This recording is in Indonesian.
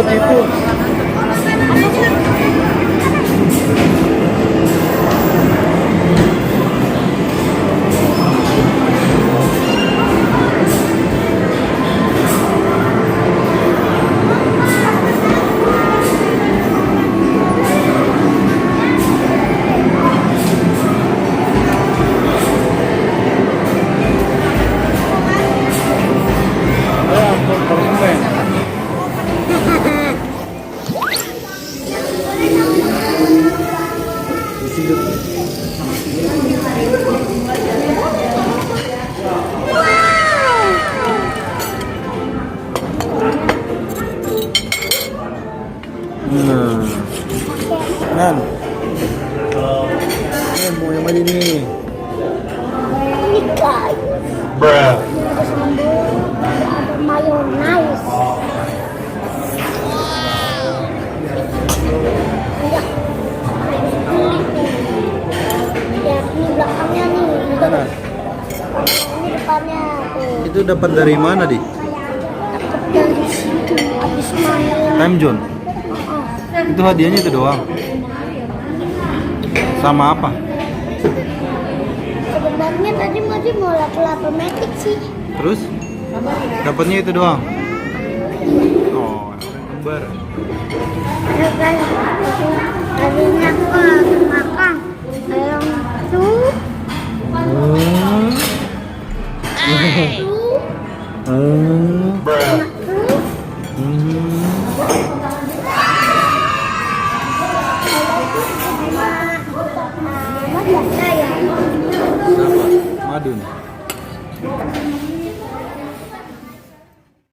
tipu. Ya ampun, permen. Nan, ini mau yang mana nih? Ikan. Bruh. Ada sambal, ada mayonaise. Enggak. Ya, ini belakangnya nih. Mana? Ini depannya tuh. Itu dapat dari mana, Di? Dapat dari situ habis main. Time Zone. Oh, Itu hadiahnya itu doang. Sama apa? sebenarnya tadi mau lapu-lapu metik sih. Terus? Dapatnya itu doang. Oh, lembar. Ada kan tadinya ke makan ayam tuh Madun.